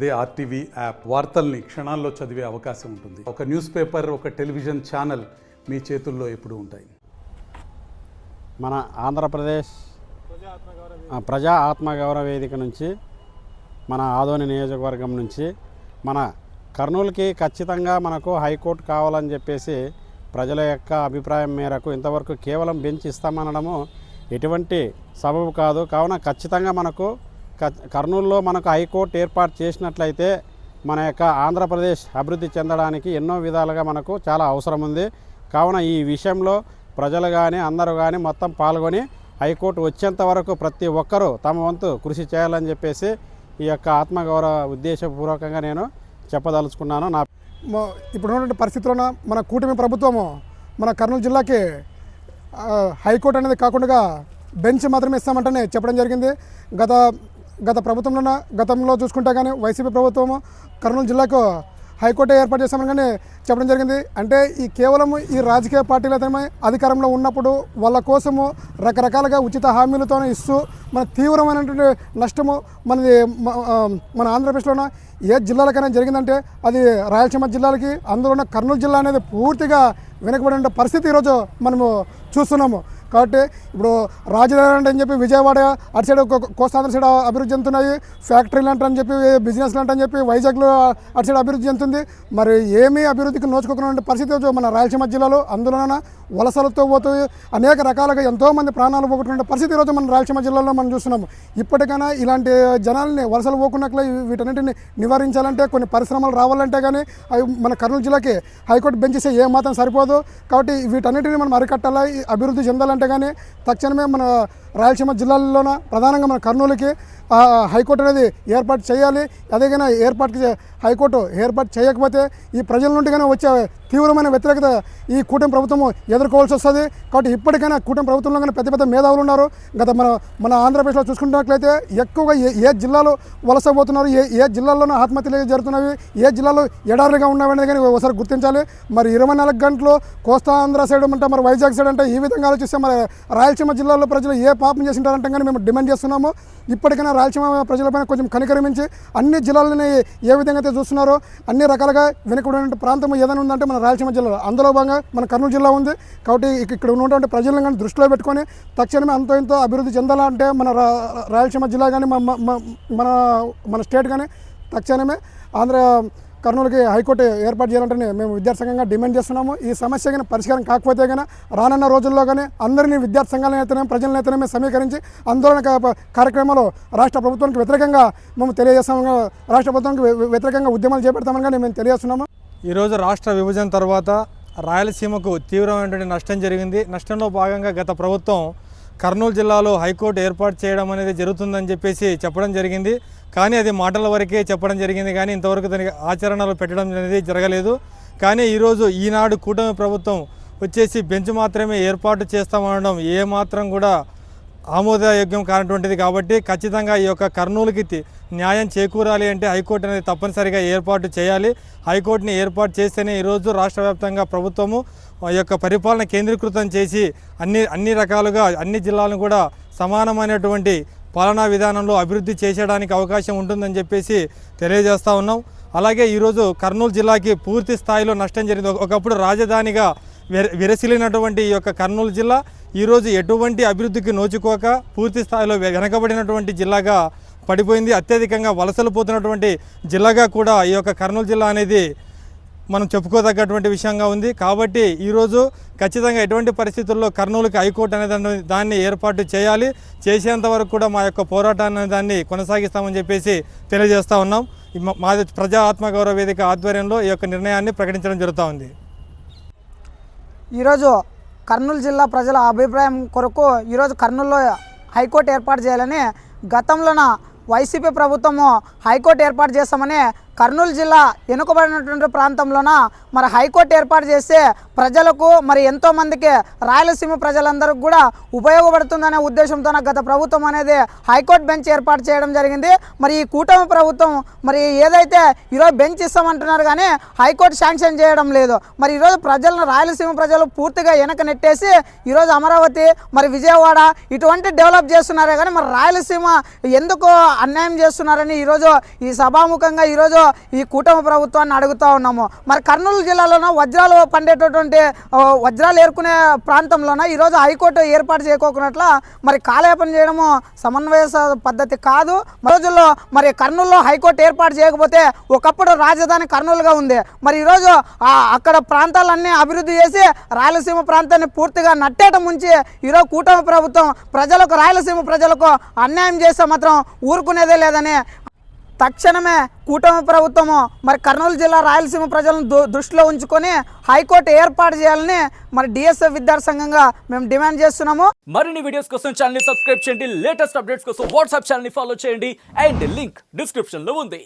అదే RTV app వార్తల్ని క్షణాల్లో చదివే అవకాశం ఉంటుంది. ఒక న్యూస్ పేపర్, ఒక టెలివిజన్ ఛానల్ మీ చేతుల్లో ఎప్పుడూ ఉంటాయి. మన ఆంధ్రప్రదేశ్ ప్రజా ఆత్మగౌరవ వేదిక నుంచి, మన ఆదోని నియోజకవర్గం నుంచి మన కర్నూలుకి ఖచ్చితంగా మనకు హైకోర్టు కావాలని చెప్పేసి ప్రజల యొక్క అభిప్రాయం మేరకు ఇంతవరకు కేవలం బెంచ్ ఇస్తామనడము ఎటువంటి సబబు కాదు. కావున ఖచ్చితంగా మనకు కర్నూలులో మనకు హైకోర్టు ఏర్పాటు చేసినట్లయితే మన యొక్క ఆంధ్రప్రదేశ్ అభివృద్ధి చెందడానికి ఎన్నో విధాలుగా మనకు చాలా అవసరం ఉంది. కావున ఈ విషయంలో ప్రజలు కానీ అందరూ కానీ మొత్తం పాల్గొని హైకోర్టు వచ్చేంత వరకు ప్రతి ఒక్కరూ తమ వంతు కృషి చేయాలని చెప్పేసి ఈ యొక్క ఆత్మగౌరవ ఉద్దేశపూర్వకంగా నేను చెప్పదలుచుకున్నాను. ఇప్పుడు ఉన్నటువంటి పరిస్థితుల్లో మన కూటమి ప్రభుత్వము మన కర్నూలు జిల్లాకి హైకోర్టు అనేది కాకుండా బెంచ్ మాత్రమే ఇస్తామంటేనే చెప్పడం జరిగింది. గతంలో చూసుకుంటే కానీ వైసీపీ ప్రభుత్వము కర్నూలు జిల్లాకు హైకోర్టు ఏర్పాటు చేస్తామని కానీ చెప్పడం జరిగింది. అంటే కేవలం ఈ రాజకీయ పార్టీలు అయితే అధికారంలో ఉన్నప్పుడు వాళ్ళ కోసము రకరకాలుగా ఉచిత హామీలతో ఇస్తూ మన తీవ్రమైనటువంటి నష్టము మన ఆంధ్రప్రదేశ్లోన ఏ జిల్లాలకైనా జరిగిందంటే అది రాయలసీమ జిల్లాలకి, అందులోనే కర్నూలు జిల్లా అనేది పూర్తిగా వెనుకబడిన పరిస్థితి ఈరోజు మనము చూస్తున్నాము. కాబట్టి ఇప్పుడు రాజధాని అని చెప్పి విజయవాడ అటు సైడ్ కోస్తాంధ్ర సైడ్ అభివృద్ధి చెందుతున్నాయి, ఫ్యాక్టరీలు అంటారని చెప్పి బిజినెస్లు అంటారని చెప్పి వైజాగ్లో అటు సైడ్ అభివృద్ధి చెందుతుంది. మరి ఏమీ అభివృద్ధికి నోచుకోకుండా పరిస్థితి మన రాయలసీమ జిల్లాలో, అందులోన వలసలతో పోతూ అనేక రకాలుగా ఎంతోమంది ప్రాణాలు పోగొట్టుకునే పరిస్థితి ఈరోజు మన రాయలసీమ జిల్లాలో మనం చూస్తున్నాము. ఇప్పటికైనా ఇలాంటి జనాల్ని వలసలు పోకున్నట్లే వీటన్నింటిని నివారించాలంటే, కొన్ని పరిశ్రమలు రావాలంటే కానీ అవి మన కర్నూలు జిల్లాకి హైకోర్టు బెంచ్ ఏ మాత్రం సరిపోదు. కాబట్టి వీటన్నిటిని మనం అరికట్టాలి. అభివృద్ధి చెందాలంటే కానీ తక్షణమే మన రాయలసీమ జిల్లాల్లోన ప్రధానంగా మన కర్నూలుకి హైకోర్టు అనేది ఏర్పాటు చేయాలి. అదేగానే హైకోర్టు ఏర్పాటు చేయకపోతే ఈ ప్రజల నుండి కానీ వచ్చే తీవ్రమైన వ్యతిరేకత ఈ కూటమి ప్రభుత్వము ఎదుర్కోవాల్సి వస్తుంది. కాబట్టి ఇప్పటికైనా కూటమి ప్రభుత్వంలో కానీ పెద్ద పెద్ద మేధావులు ఉన్నారు. మన ఆంధ్రప్రదేశ్లో చూసుకున్నట్లయితే ఎక్కువగా ఏ జిల్లాలో వలసపోతున్నారు, ఏ జిల్లాల్లోనూ ఆత్మహత్యలు జరుగుతున్నవి, ఏ జిల్లాలో ఎడారులుగా ఉన్నవనేది కానీ ఒకసారి గుర్తించాలి. మరి 24 గంటలు కోస్తాంధ్ర సైడ్ అంటే మరి వైజాగ్ సైడ్ అంటే ఈ విధంగా ఆలోచిస్తే మరి రాయలసీమ జిల్లాలో ప్రజలు ఏ పాపం చేసింటారంటే కానీ మేము డిమాండ్ చేస్తున్నాము. ఇప్పటికైనా రాయలసీమ ప్రజలపైన కొంచెం కనికరమించి అన్ని జిల్లాలని ఏ విధంగా అయితే చూస్తున్నారో అన్ని రకాలుగా వెనుకబడిన ప్రాంతం ఏదైనా ఉందంటే మన రాయలసీమ జిల్లా, అందులో భాగంగా మన కర్నూలు జిల్లా ఉంది. కాబట్టి ఇక్కడ ఉన్నటువంటి ప్రజలను కానీ దృష్టిలో పెట్టుకొని తక్షణమే అంతో ఇంతో అభివృద్ధి చెందాలంటే మన రాయలసీమ జిల్లా కానీ మన స్టేట్ కానీ తక్షణమే కర్నూలుకి హైకోర్టు ఏర్పాటు చేయాలంటే మేము విద్యార్థి సంఘంగా డిమాండ్ చేస్తున్నాము. ఈ సమస్య కానీ పరిష్కారం కాకపోతే కానీ రానున్న రోజుల్లో కానీ అందరినీ విద్యార్థి సంఘాల నేతనే ప్రజల నేతనే సమీకరించి ఆందోళన కార్యక్రమాలు రాష్ట్ర ప్రభుత్వానికి వ్యతిరేకంగా మేము తెలియజేస్తాము. రాష్ట్ర ప్రభుత్వానికి వ్యతిరేకంగా ఉద్యమాలు చేపడతామని కానీ మేము తెలియజేస్తున్నాము. ఈరోజు రాష్ట్ర విభజన తర్వాత రాయలసీమకు తీవ్రమైనటువంటి నష్టం జరిగింది. నష్టంలో భాగంగా గత ప్రభుత్వం కర్నూలు జిల్లాలో హైకోర్టు ఏర్పాటు చేయడం అనేది జరుగుతుందని చెప్పేసి చెప్పడం జరిగింది. కానీ అది మాటల వరకే చెప్పడం జరిగింది, కానీ ఇంతవరకు దానికి ఆచరణలో పెట్టడం అనేది జరగలేదు. కానీ ఈరోజు ఈనాడు కూటమి ప్రభుత్వం వచ్చేసి బెంచ్ మాత్రమే ఏర్పాటు చేస్తామనడం ఏమాత్రం కూడా ఆమోదయోగ్యం కానటువంటిది. కాబట్టి ఖచ్చితంగా ఈ యొక్క కర్నూలుకి న్యాయం చేకూరాలి అంటే హైకోర్టు అనేది తప్పనిసరిగా ఏర్పాటు చేయాలి. హైకోర్టుని ఏర్పాటు చేస్తేనే ఈరోజు రాష్ట్ర వ్యాప్తంగా ప్రభుత్వము ఈ యొక్క పరిపాలన కేంద్రీకృతం చేసి అన్ని రకాలుగా అన్ని జిల్లాలను కూడా సమానమైనటువంటి పాలనా విధానంలో అభివృద్ధి చేసేయడానికి అవకాశం ఉంటుందని చెప్పేసి తెలియజేస్తూ ఉన్నాం. అలాగే ఈరోజు కర్నూలు జిల్లాకి పూర్తి స్థాయిలో నష్టం జరిగింది. ఒకప్పుడు రాజధానిగా విరసిల్లినటువంటి ఈ యొక్క కర్నూలు జిల్లా ఈరోజు ఎటువంటి అభివృద్ధికి నోచుకోక పూర్తి స్థాయిలో వెనకబడినటువంటి జిల్లాగా పడిపోయింది. అత్యధికంగా వలసలు పోతున్నటువంటి జిల్లాగా కూడా ఈ యొక్క కర్నూలు జిల్లా అనేది మనం చెప్పుకోదగ్గటువంటి విషయంగా ఉంది. కాబట్టి ఈరోజు ఖచ్చితంగా ఎటువంటి పరిస్థితుల్లో కర్నూలుకి హైకోర్టు అనే దాన్ని ఏర్పాటు చేయాలి. చేసేంత వరకు కూడా మా యొక్క పోరాటాన్ని దాన్ని కొనసాగిస్తామని చెప్పేసి తెలియజేస్తూ ఉన్నాం. మాది ప్రజా ఆత్మగౌరవ వేదిక ఆధ్వర్యంలో ఈ యొక్క నిర్ణయాన్ని ప్రకటించడం జరుగుతూ ఉంది. ఈరోజు కర్నూలు జిల్లా ప్రజల అభిప్రాయం కొరకు ఈరోజు కర్నూలులో హైకోర్టు ఏర్పాటు చేయాలని గతంలోన వైసీపీ ప్రభుత్వము హైకోర్టు ఏర్పాటు చేస్తామని కర్నూలు జిల్లా వెనుకబడినటువంటి ప్రాంతంలోన మరి హైకోర్టు ఏర్పాటు చేస్తే ప్రజలకు మరి ఎంతోమందికి రాయలసీమ ప్రజలందరికీ కూడా ఉపయోగపడుతుందనే ఉద్దేశంతో గత ప్రభుత్వం అనేది హైకోర్టు బెంచ్ ఏర్పాటు చేయడం జరిగింది. మరి ఈ కూటమి ప్రభుత్వం మరి ఏదైతే ఈరోజు బెంచ్ ఇస్తామంటున్నారు కానీ హైకోర్టు శాంక్షన్ చేయడం లేదు. మరి ఈరోజు ప్రజలను రాయలసీమ ప్రజలు పూర్తిగా వెనక నెట్టేసి ఈరోజు అమరావతి మరి విజయవాడ ఇటువంటి డెవలప్ చేస్తున్నారే కానీ మరి రాయలసీమ ఎందుకు అన్యాయం చేస్తున్నారని ఈరోజు ఈ సభాముఖంగా ఈరోజు ఈ కూటమి ప్రభుత్వాన్ని అడుగుతూ ఉన్నాము. మరి కర్నూలు జిల్లాలోన వజ్రాలు పండేటటువంటి వజ్రాలు ఏరుకునే ప్రాంతంలోన ఈరోజు హైకోర్టు ఏర్పాటు చేయకోకున్నట్ల మరి కాలయాపన చేయడము సమన్వయ పద్ధతి కాదు. రోజుల్లో మరి కర్నూలులో హైకోర్టు ఏర్పాటు చేయకపోతే ఒకప్పుడు రాజధాని కర్నూలుగా ఉంది. మరి ఈరోజు అక్కడ ప్రాంతాలన్నీ అభివృద్ధి చేసి రాయలసీమ ప్రాంతాన్ని పూర్తిగా నట్టేట ముంచి ఈరోజు కూటమి ప్రభుత్వం ప్రజలకు రాయలసీమ ప్రజలకు అన్యాయం చేస్తే మాత్రం ఊరుకునేదే లేదని తక్షణమే కూటమి ప్రభుత్వము మరి కర్నూలు జిల్లా రాయలసీమ ప్రజలను దృష్టిలో ఉంచుకొని హైకోర్టు ఏర్పాటు చేయాలని మరి డిఎస్ఎఫ్ విద్యార్థి సంఘంగా మేము డిమాండ్ చేస్తున్నాము. మరిన్ని వీడియోస్ కోసం ఛానల్ ని సబ్స్క్రైబ్ చేయండి, లేటెస్ట్ అప్డేట్స్ కోసం వాట్సాప్ ఛానల్ ని ఫాలో చేయండి అండ్ లింక్ డిస్క్రిప్షన్ లో ఉంది.